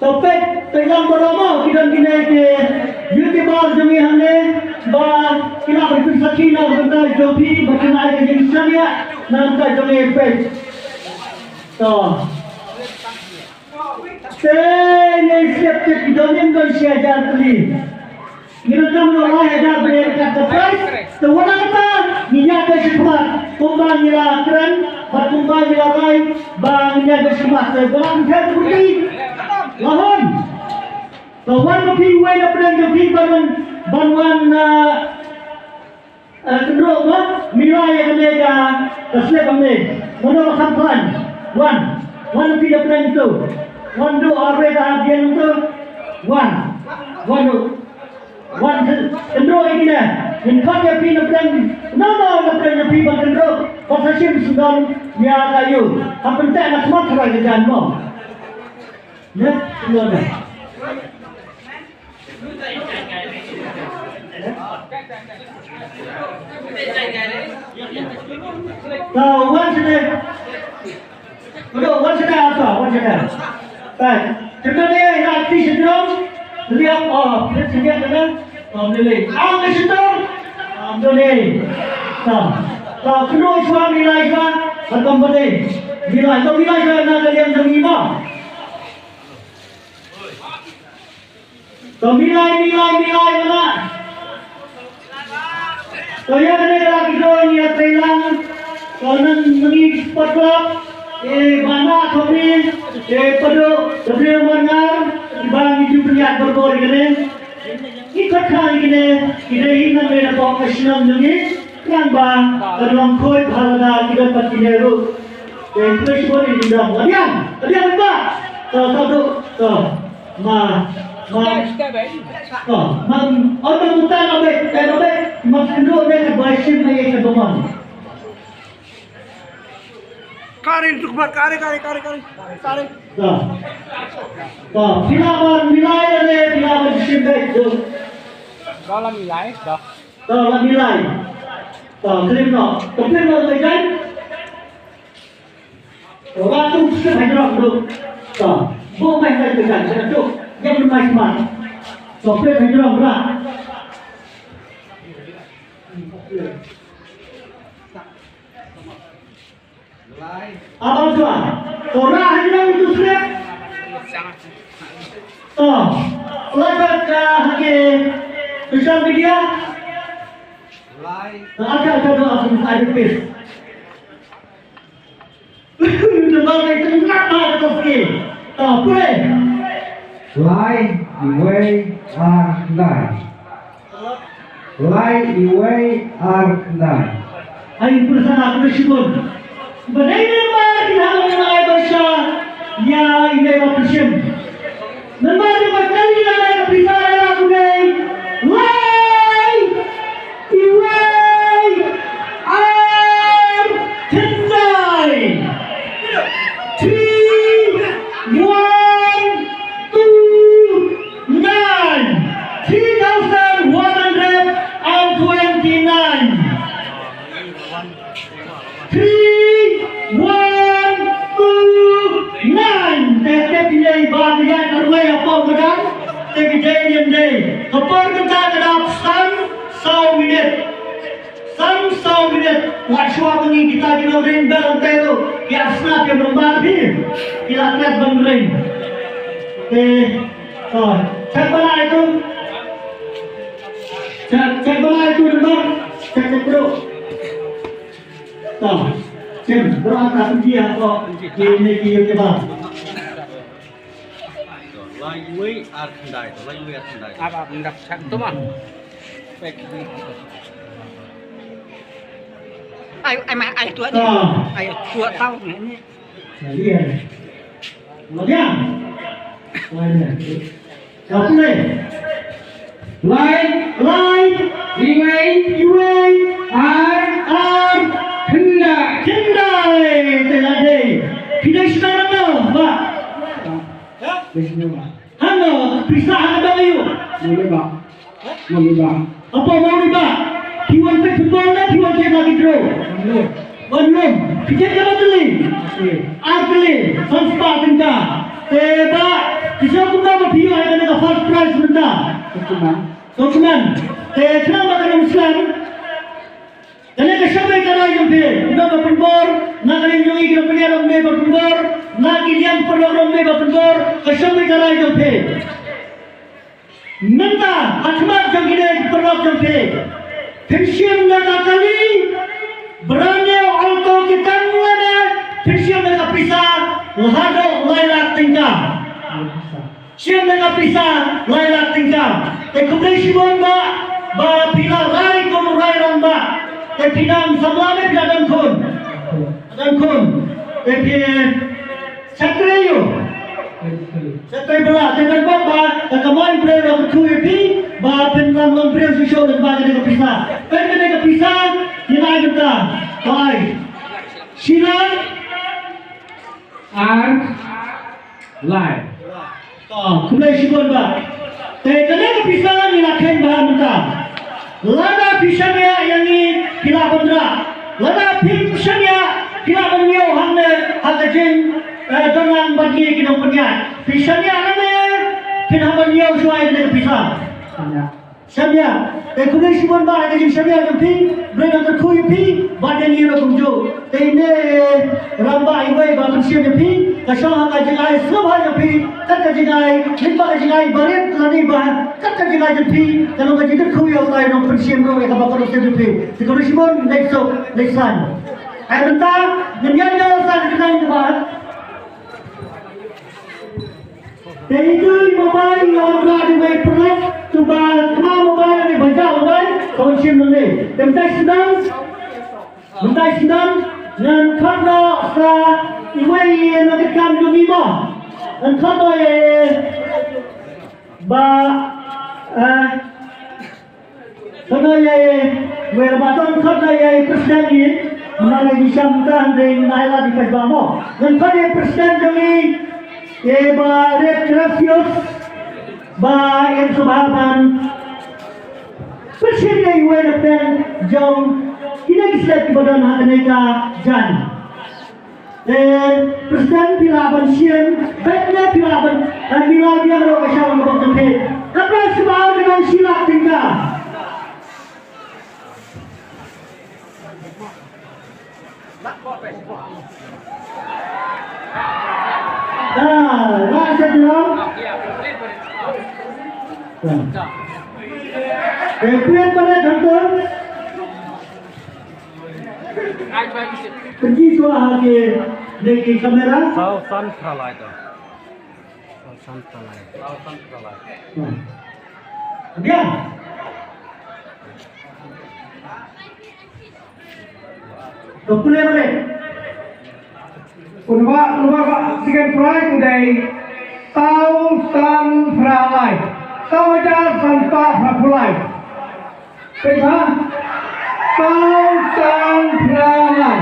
topik tayang berama kita kini ke YouTuber jami hamne ba kena bersaksi nak benda jobi berkenaan dengan Islamia nak jami page to ini siap kita dengan syajar tuli kita tahu orang ada berkat terbaik tuan kata minyak kesepat tumbang nila keren bertumbang nila baik bang minyak kesepat sebab kita beri lahon lawan kopi way na pedang kopi banwan kendrok ba milay kami ka kaslep kami mono kampan one kopi na pedang itu one do arre dah bian itu one kendrok ini na in kopi na pedang no na pedang kopi bang kendrok pasal sudah ya kayu apa tak nak semua kerai kerjaan mo ya semua dah Now, one today. One today also. One today. Right. Today, I fish and drum. Lihat, let's get the man. Delay. Ang fish and drum. Delay. Kedua suami nilai kan? Berkam berdeh. Nilai. So nilai kan nak kalian terima. So nilai mana? So yang ada lagi ni Thailand, konon mengi spot mana kami, pada sebelum mengar, bang itu pernah berbor ini. Ikut kali ini, kita ini ada profesional ni, yang bang dalam koi bhalada kita pasti neru. Itu semua ini dah. Lihat apa? So, orang mutan abek, maksudnya orang bersin lagi ke bawah. Karin tu kuat, karin. Filaman bersin baik tu. Đó là mì lái, đó. Là mì lái. Krim no lagi kan? Orang tu sudah hijrah dulu. Bukan lagi kan? Itu yang bermain smart. Software hijrah berat. Abang tuan, orang hijrah itu sudah. Lewat ke social media. Ada doa ada page. Nampak itu kenapa ada page? Boleh. Light the way are nine. Light the way are nine. Ayo bersama bersyukur. Bagaimana kita mengenai bahasa ya ini bersyukur. Nampak macam ni lah bicara aku ni. Light the way are nine. 3, 1, 2, 9. 3, 1, 2, 9. Tetap pilih bahagian terbaik apa kadang? Kejadian ni. Kapal kita kadang 100 minit. 100 minit. Wajah ini kita kena rindu untuk itu. Kita senang yang berbagi. Kita lihat bangring. Cek mana itu? Cek mana itu dengar? Cek bro. Cek berapa dia kok ini kita bang. Lai Uy Arkandai, Lai Uy Arkandai. Apa mendak satu mah? Baik. Ai tua ni. Ai tua tahu ni. Lihat. Lihat. Siapa ni? Lai, Iway, Kendai, telade. Pindah sekarang tu, Pak. Halo, pisah ada ayu. Boleh bang. Apa mau ni, Pak? Kiwan pe football na, kiwan pe Luckydraw. Belum. Kita apa tu ni? Asli. Sampai kita. Tebak. Kisah aku nak video yang ada first prize sebentar. Dokumen. Kenapa kena Islam? Kena kesamai kena yang ber. Kita berpendor. Nak kena jongi kita punya orang berpendor. Nak kilian perlu orang berpendor. Kesamai kena yang ber. Mynta Ahmad yang kita perlu yang ber. Pensiun nak kali. Berani Alto kita mana. Pensiun nak pisah. Lahado lailat tinggal. Siapa nak pisah lailat tinggal. Kemudian Simon ba pila rai kom rai ramba. Pinang samlame pila dan kun. Sakreyo. Sakre bela dengan ba kamai bela ku pi ba pinang bela sisyo dan ba dengan pisah. Dengan pisah nilai kita. Baik. Silang Lai. Kemudian Simon ba. Kenapa pisah ni nak kain bahan mentah? Lada pisahnya yang ni kila bendera. Lada pisahnya kila bendera hangnya hangajin dengan bagi kita punya. Pisahnya hangnya kila bendera suai dengan pisah. Samya. Kemudian Simon ba hangajin samya yang pi, mereka terkui pi, badan ni orang kumjo. Ini ramba iway ba bersih yang pi. Kasang hangajin ay semua yang pi. Kata jingai, limpa jingai baret lani bah. Kata jingai jepi, kalau kata jingai kuya utai nong persiam nong eka bakal utai jepi. Sekolah Simon leksan. Ay benta, nyanyi alasan kita ini bah. Jadi itu mobile yang berada di perut, cuba kemana mobile ni baca mobile, kau sim nong ni. Benta sedang, dan karena sa iway nak ikan jumi mah. Ang kato ba kato wala ba tong kato presiden ni malay di samtan din naila di pagbamo. Ang kato presiden ni ba red gracious ba yang subaban presiden ni wala pen jong kinagislet badan hanega jan. Presiden pilaban siang, baiknya pilaban bila dia kalau kesal dengan tempat. Apa sebab dengan silap tinggal? Rasa jelas. Kemudian pada contoh. Pergi suah ke dari kamera. Sausan pralai tu. Sausan pralai. Dia. Dokule boleh. Unwa second prize today. Sausan pralai. Sauja santa pralai. Baiklah. Sausan pralai.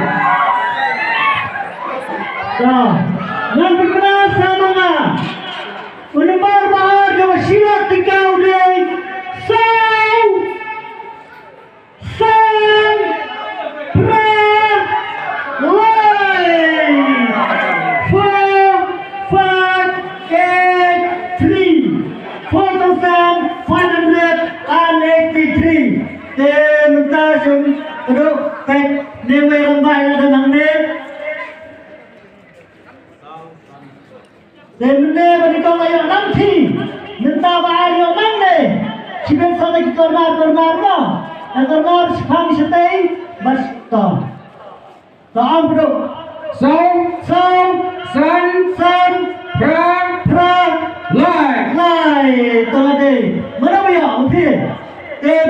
Yang berkenaan sama menembar bahar jawa silat tinggal deh. Benda berikut yang nanti minta bahaya yang mana siapa sana kita benar lah yang benar sepang setai basta taam bro San lai tengah deh mana dia okey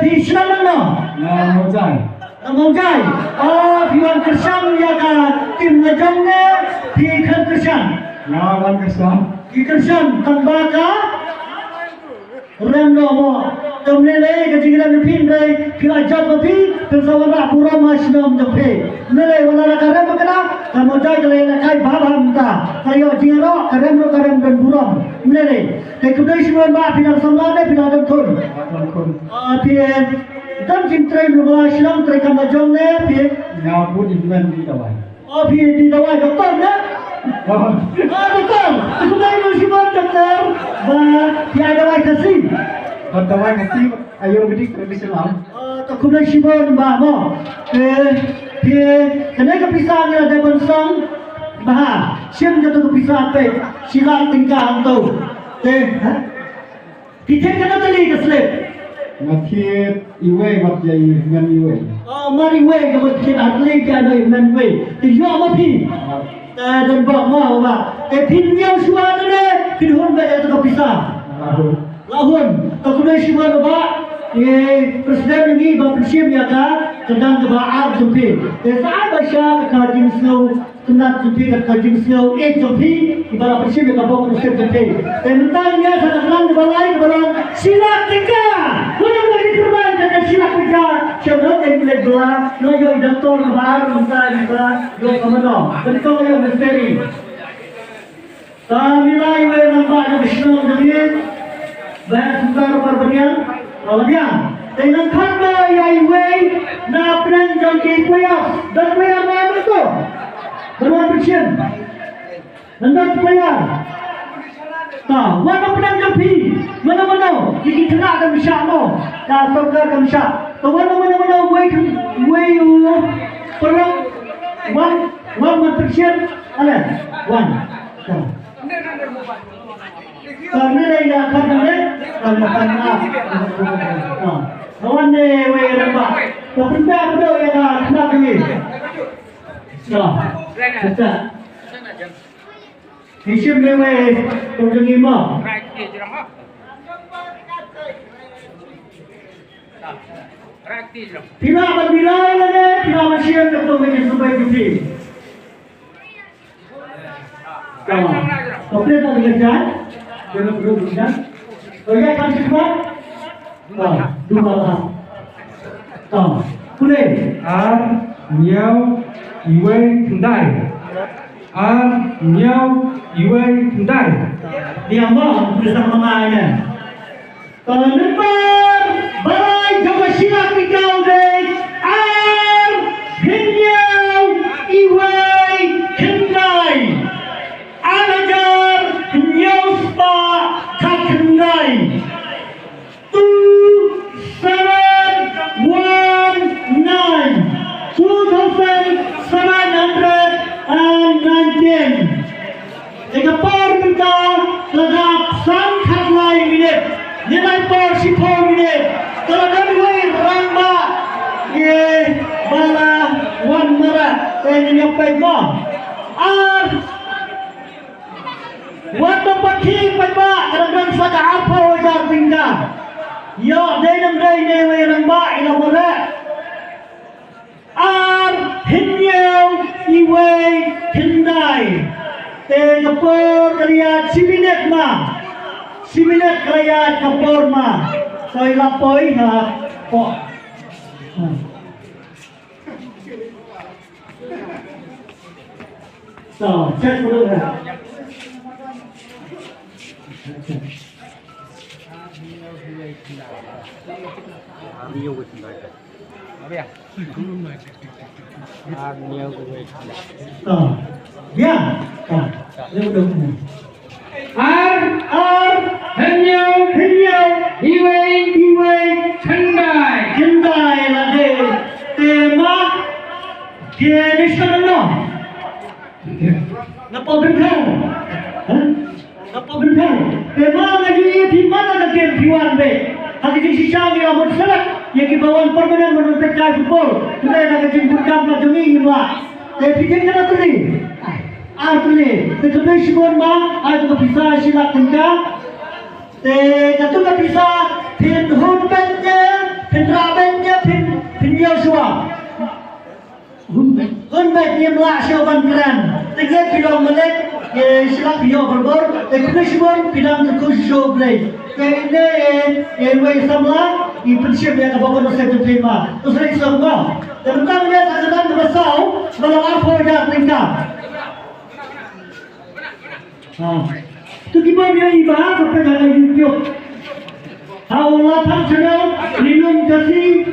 di sana mana Mojai Piwan Kersang ya ka tim lejongnya di Kersang Kersang tambaka Rem mo Tumnele kejiran pin dai kiajab tapi persawara pura masnam jape nele wala karem kana Mojai kale kai babam ta kayo jingaro karem dan buram nele kemudian semua ba pinang samlane pinang thun pien dan cintai rumah Islam mereka majongnya pien Nyabut ibuan di dawai. pien di dawai doktor ya doktor kemudian musibah doktor tiada lagi kasih. Pantawai kasih ayo bidik lebih selam. Tak kena sibuk mo. Kena kepisah ni ada bensang. Siapa jatuh kepisah pe? Silat tingkah Alto. Kita kena tadi keselip. Ngakit iwe mat jai ngan iwe. Mari iwe kalau kita atlet kan iwe iwe. Tiada apa pi. Dan buat mau apa? Pin yang suara ni pinhun berjaya tu kepisah. Lahun. Tak kena sibuk apa? Presiden ini berprinsip nyata tentang kebahagiaan jumpi. Saya baca kajian snow tentang jumpi kajian snow jumpi ibarat prinsip yang kapok prinsip jumpi. Tentangnya sedang dibalai kebalang sila tiga. Mana lagi terbaik dengan sila tiga. Sebab yang boleh belah, noyo doktor baru misalnya belah, yo kamano. Betul yang misteri. Kami lain nampak yang snow jadi. Baik sebentar perbanyang. Kemudian dengan kata yang way na penanjang players dan player mana itu berapa persen dan player mana penanjang pi mana ini kena ada misal mo kalau tak ada misal mana way perang one persen ada one kami lagi akan makan kawan ni way rembak. Tapi apa yang nak ni? Kita. Hisim ni way tunjuk lima. Tidak berbila lagi, tidak masih ketemu dengan sebaik itu. Kawan, tapi tak dikerjakan. Jangan perlu dikerjakan. Oke, kami semua. Dua lah. Boleh. Nhau iwe kendai. Nhau iwe kendai. Dia mau bersama mainnya. Tahun depan balai jaga silat tinggal deh. Hinyau iwe kendai. Alajar hinyau spa kendai. 2719 ekor minta legap sangkat lain minit nilai por 10 minit kalau kami ramba bala wan merah nyampai mo wan pagi pagba kadang sa hapoh dar tinggal yo denam ne ramba ila merah hinyau iwe kendai kapor kalian siminit kalian kapor saya lapoi po so cek dulu nhiều cái gì vậy? Nhiều cái ya duduk Hinyau iwe kendai là tema dia sana ngapa bentang tema lagi di mana ada game piwan be hati di sisa dia mau selak yang kibawaan permanen menuntut football sudah ada jemput kamera jemi lah tapi dia kena tuli Betul sebon ada bisa silat tinggal. Jatuh bisa pin hunbennya, pin rabennya, pin Yosua. Hunben yang melak siapan keren. Tiga bilang melek, silat biar berbor. Betul sebon bilang terkus show play. Ini way samla, ini prinsip yang kapan saya terima. Terus lagi semua. Dan tentangnya sedang bersau, malam apa yang tinggal. Tu gimana ibah sampai ada YouTube. Haulah tam channel, minum kasih,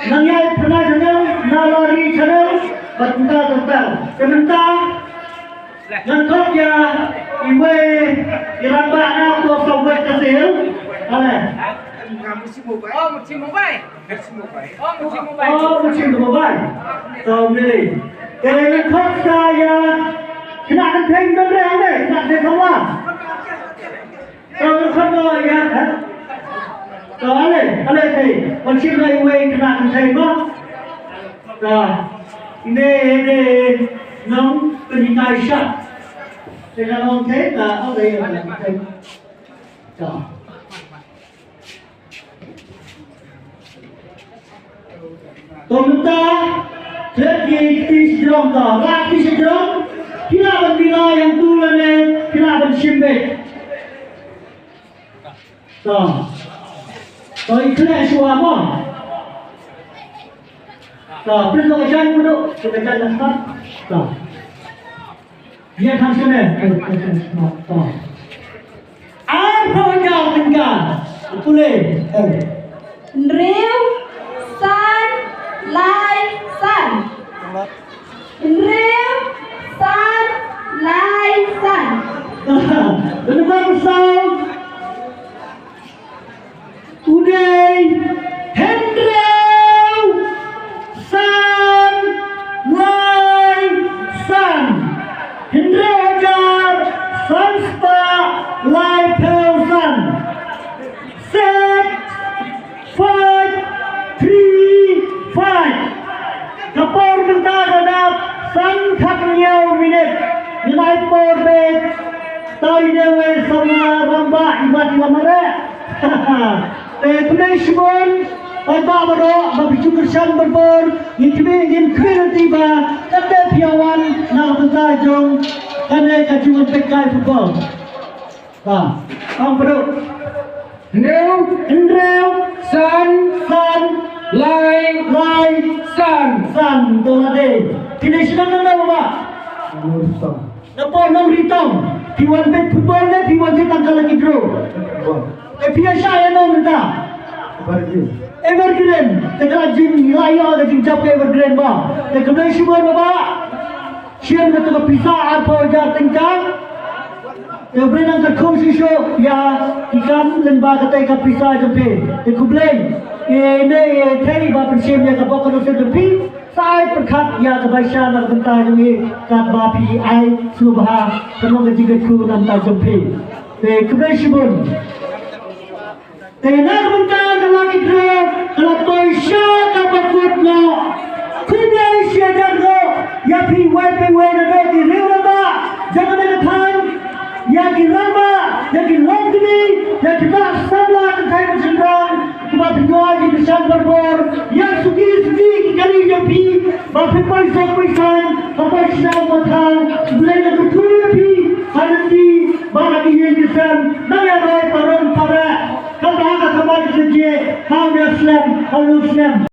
nangyay pernah channel, nalari channel, sebentar. Nangkap ya, iwe iramba na to sobat kasil. Ale. Oh, musim mobile. Oh, musim mobile. Oh, musim mobile. So ni. Kena khot saya. Kena kan theng dah dah ni. Kena theng kawan. Kalau khot dah ya. Rồi ale thì con chim này quay cái bạn thầy không? Rồi, nè nóng cái gì này sạch, thì là ông thế là ở đây là thầy. Rồi. Pemerintah lagi diserang dah, lagi diserang. Kenapa bila yang tu lah ni? Kenapa simbek? Rồi. Rồi kena suara apa? Rồi, beri lo kajian dulu, kita kajian dah. Rồi. Dia tham sini. Rồi. Apa yang tinggal? Tulis. Real sun light sun. Real sun light sun. Dengan bangsa Uday Hendrew Sun Light Sun Hendrew Ajar Sunspark Light Pearl Sun Set 5 3 5 Kapor Mynta Kadap Sun Khắc nhiều minit Nilai Porbet Tay Dewe Sama Ramba Ibat Ilamare Today Shimon Babaro Babicu Kersan Berbor Ingin nanti ba Kata piawan Nak bertajung Karena kajuan pekai football Ang perlu Hendrew Sun Light Sun Tolade Tidak sedang nama ba Nampak nam ritong Piwan bet football ni Piwan saya tangkal lagi draw biasa ya no minta. Evergreen. Tegak jin layak ke jin cap evergreen ba. Tegak boleh semua ba. Sian betul pisah apa aja tingkang. Evergreen ang terkosi show ya ikan lemba kata ikan pisah jempe. Tegak boleh. Ini tadi ba pensiun ya kapok kalau jempe. Saya perkat ya kebaisah nak bentar jempe. Kat bapi ai subha. Kalau kejigat ku nampak jempe. Tegak boleh semua. Tenar bentar dalam itu kalau toisha dapat kutno, kuda isya jargo, ya pi wai na di riwaba, jangan bertahan, ya di ramba, ya di longkini, ya di nak sabla terkait bersendrang, cuma berdoa di besar berbor, ya sugi kali ya pi, bapak paisan, bapak sedang bertahan, belanja ketua pi, hari barang ini kesan, naya roy paron para. Kata kata kembali saja, kau dah slam, kau slam.